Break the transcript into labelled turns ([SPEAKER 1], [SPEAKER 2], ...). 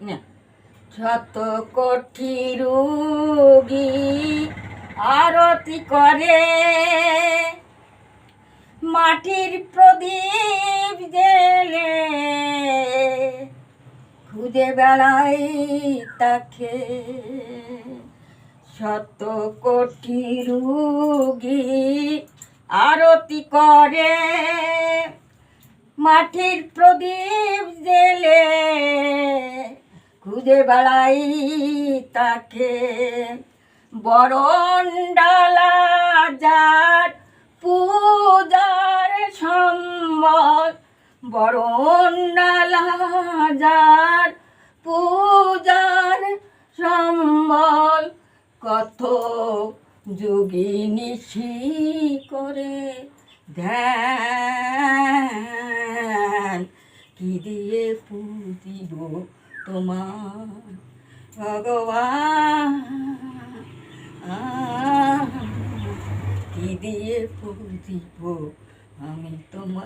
[SPEAKER 1] না, শত কোটি রোগী আরতি করে, মাটির প্রদীপ জেলে খুঁজে বেড়াই তাকে। শত কোটি রোগী আরতি করে, মাটির প্রদীপ জেলে খুঁজে বেড়াই তাকে। বরণ ডালা যার পূজার সম্বল, বরণ ডালা যার পূজার সম্বল, কত যোগী নিশি করে ধ্যান। কি দিয়ে পুজিব তোমার ভগবান, কি দিয়ে পুজিব আমি তোমার।